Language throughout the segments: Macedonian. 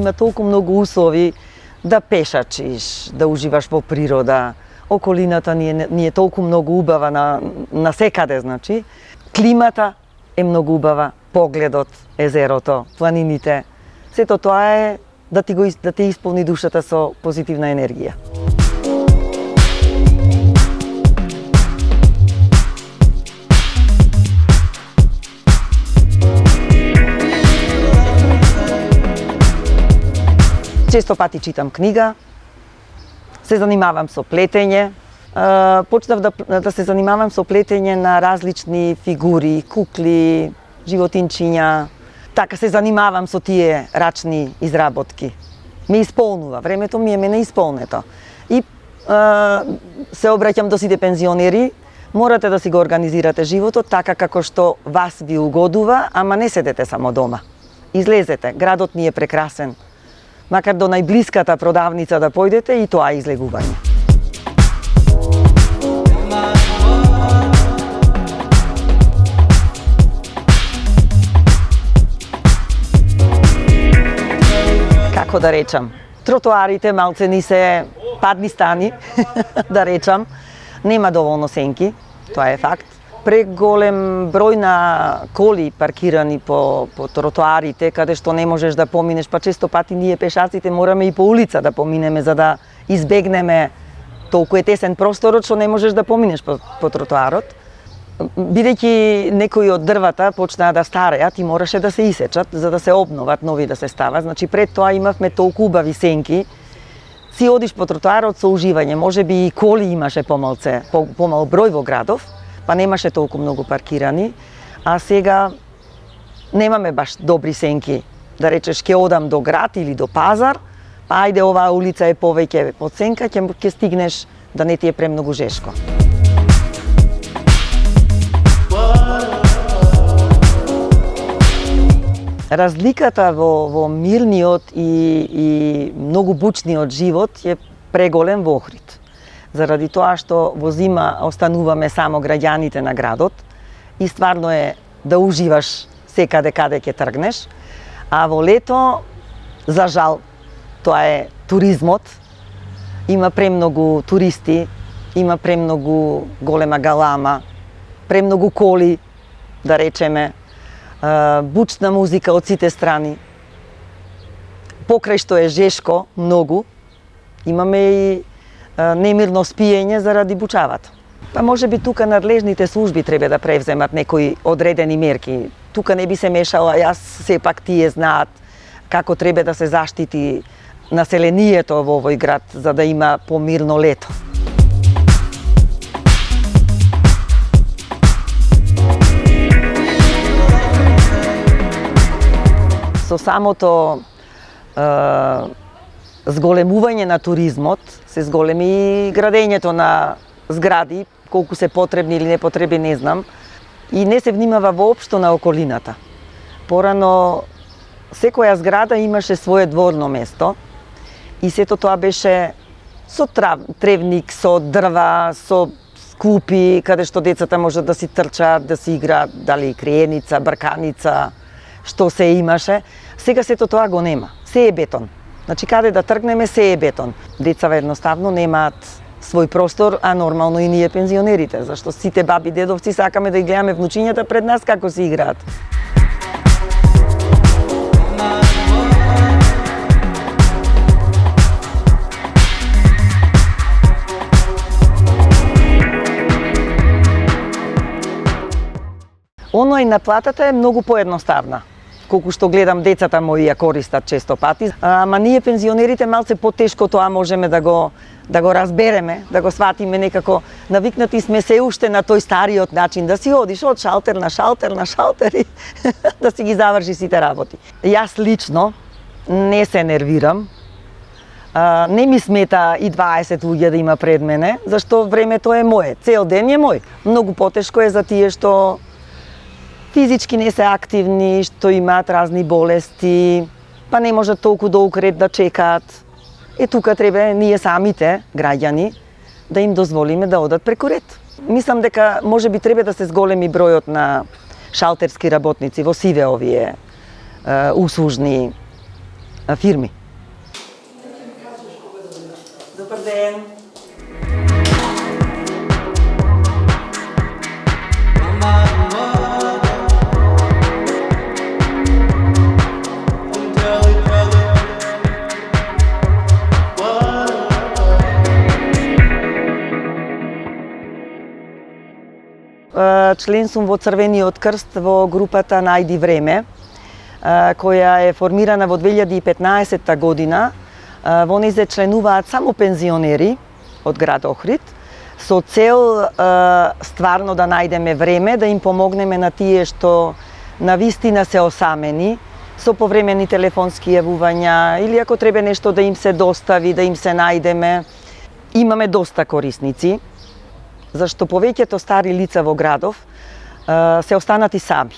има толку многу услови да пешачиш, да уживаш во природа. Околината ни е толку многу убава на секаде, значи. Климата е многу убава, погледот, езерото, планините. Сето тоа е да те исполни душата со позитивна енергија. Често пати читам книга, се занимавам со плетење. Почнав да се занимавам со плетење на различни фигури, кукли, животинчиња. Така се занимавам со тие рачни изработки. Ме исполнува, времето ми е мене исполнето. И се обраќам до сите пензионери, морате да си го организирате животот така како што вас ви угодува, ама не седете само дома. Излезете, градот ни е прекрасен. Макар до најблиската продавница да појдете, и тоа е излегување. Како да речам, тротоарите малце ни се падни стани, да речам. Нема доволно сенки, тоа е факт. Преголем број на коли паркирани по тротоарите, каде што не можеш да поминеш, па често пати ние пешаците мораме и по улица да поминеме за да избегнеме толку е тесен просторот што не можеш да поминеш по тротоарот. Бидејќи некои од дрвата почнаа да стареат и мораше да се исечат за да се обноват, нови да се стават. Значи пред тоа имавме толку убави сенки. Си одиш по тротоарот со уживање, можеби и коли имаше помал број во градов, па немаше толку многу паркирани, а сега немаме баш добри сенки. Да речеш, ќе одам до град или до пазар, па ајде оваа улица е повеќе под сенка, ќе стигнеш да не ти е премногу жешко. Разликата во мирниот и многу бучниот живот е преголем во Охрид. Заради тоа што во зима остануваме само граѓаните на градот и стварно е да уживаш секаде каде ќе тргнеш, а во лето, за жал, тоа е туризмот. Има премногу туристи, има премногу голема галама, премногу коли, да речеме, бучна музика од сите страни. Покрај што е жешко многу, имаме и немирно спиење заради бучавата. Па може би тука надлежните служби треба да превземат некои одредени мерки. Тука не би се мешала, јас сепак тие знаат како треба да се заштити населението во овој град за да има помирно лето. Со самото зголемување на туризмот се зголеми и градењето на згради, колку се потребни или непотребни не знам, и не се внимава воопшто на околината. Порано секоја зграда имаше свое дворно место и сето тоа беше со тревник, со дрва, со скупи, каде што децата можат да си трчаат, да си играат, дали криеница, брканица, што се имаше. Сега сето тоа го нема. Се е бетон. Значи каде да тргнеме се е бетон. Децава едноставно немаат свој простор, а нормално и ние пензионерите, зашто сите баби дедовци сакаме да ги гледаме внучињата пред нас како си играат. Оној наплатата е многу поедноставна. Колку што гледам децата мои ја користат често пати, ама ние пензионерите малце потешко тоа можеме да го разбереме, да го сватиме некако. Навикнати сме се уште на тој стариот начин да си одиш од шалтер на шалтер и да си ги заврши сите работи. Јас лично не се нервирам. Не ми смета и 20 луѓе да има пред мене, зашто времето е мое, цел ден е мој. Многу потешко е за тие што физички не се активни, што имаат разни болести, па не можат толку долг ред да чекаат. Тука треба ние самите, граѓани, да им дозволиме да одат преку ред. Мислам дека може би треба да се зголеми бројот на шалтерски работници во сиве овие услужни фирми. Добар ден. Член сум во Црвениот крст во групата Најди време, која е формирана во 2015 година. Во неј се членуваат само пензионери од град Охрид, со цел стварно да најдеме време, да им помогнеме на тие што навистина се осамени, со повремени телефонски јавувања или ако треба нешто да им се достави, да им се најдеме. Имаме доста корисници, зашто повеќето стари лица во градов се останати сами.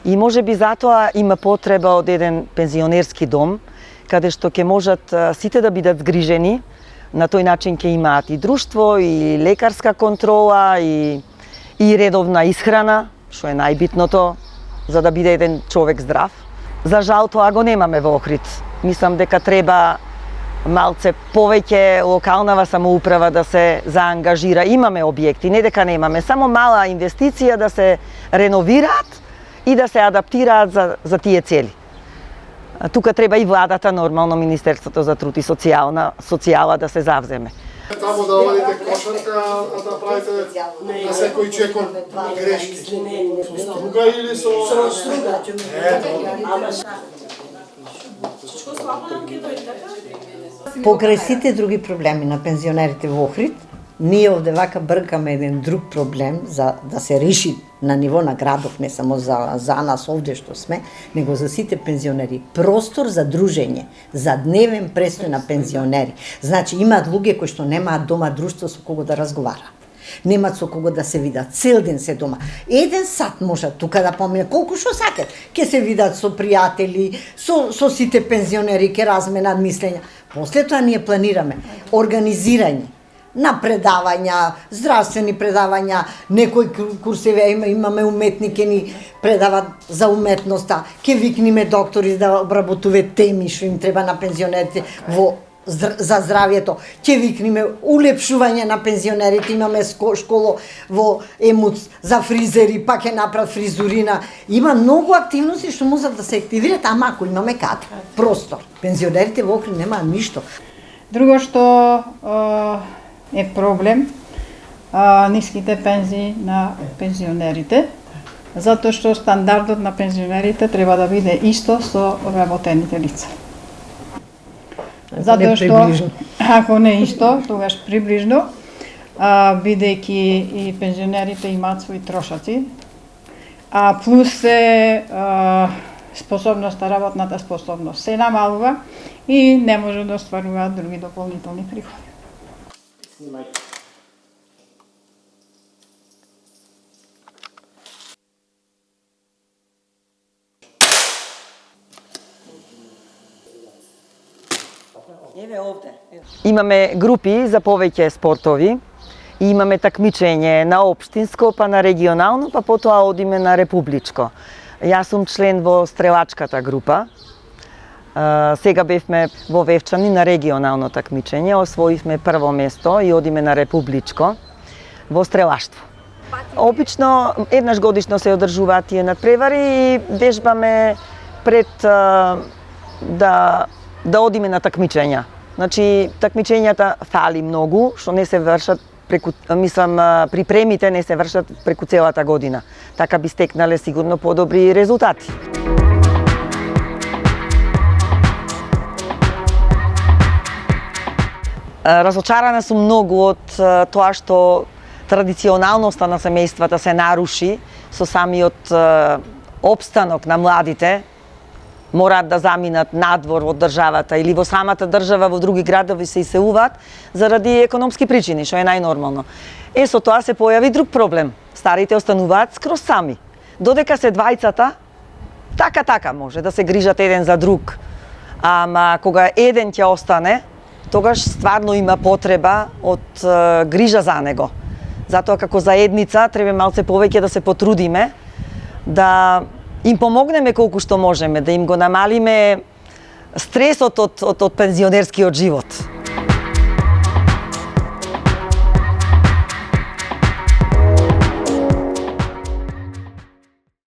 И можеби затоа има потреба од еден пензионерски дом, каде што ќе можат сите да бидат згрижени, на тој начин ќе имаат и друштво, и лекарска контрола, и редовна исхрана, што е најбитното за да биде еден човек здрав. За жал тоа го немаме во Охрид. Мислам дека треба малце повеќе локалнава самоуправа да се заангажира. Имаме објекти, не дека немаме, само мала инвестиција да се реновираат и да се адаптираат за тие цели. Тука треба и владата, нормално Министерството за труд и социјала да се завземе. Тамо да одите кошарка, а да правите на секој чекор грешки. Со струга или со струга? Покрај сите други проблеми на пензионерите во Охрид, ние овде вака бркаме еден друг проблем за да се реши на ниво на градов, не само за нас овде што сме, него за сите пензионери. Простор за дружење, за дневен престој на пензионери. Значи, имаат луѓе кои што немаат дома друштво со кого да разговараат. Немаат со кого да се видат, цел ден се дома. Еден сат можат тука да поминат, колку што сакат. Ке се видат со пријатели, со сите пензионери, ке разменат мислења. После тоа ние планираме организирање на предавања, здравствени предавања, некои курсеви имаме уметники ни предават за уметноста, ке викниме доктори да обработуваат теми што им треба на пензионерите за здравјето, ќе викниме улепшување на пензионерите, имаме школо во Емуц за фризери, па ќе направат фризурина. Има многу активности што можат да се активираат, ама ако имаме кадар, простор. Пензионерите во Охрид немаат ништо. Друго што е проблем, ниските пензии на пензионерите, затоа што стандардот на пензионерите треба да биде исто со работените лица. Затоа што, ако не исто, тогаш приближно, бидејќи и пензионерите имаат своји трошаци, плюс способноста, работната способност се намалува и не може да остваруваат други дополнителни приходи. Имаме групи за повеќе спортови и имаме такмичење на општинско, па на регионално, па потоа одиме на републичко. Јас сум член во стрелачката група. Сега бевме во Вевчани на регионално такмичење, освоивме прво место и одиме на републичко во стрелаштво. Обично еднаш годишно се одржуваат тие надпревари и вежбаме пред да одиме на такмичења. Значи, такмичењата фали многу, што не се вршат припремите не се вршат преку целата година. Така би стекнале сигурно подобри резултати. Разочарана сум многу од тоа што традиционалноста на семејствата се наруши со самиот опстанок на младите. Мораат да заминат надвор од државата или во самата држава во други градови се иселуваат заради економски причини, што е најнормално. Со тоа се појави друг проблем. Старите остануваат скроз сами. Додека се двајцата, така може да се грижат еден за друг. Ама кога еден ќе остане, тогаш стварно има потреба од грижа за него. Затоа како заедница треба малце повеќе да се потрудиме да им помогнеме колку што можеме, да им го намалиме стресот од пензионерскиот живот.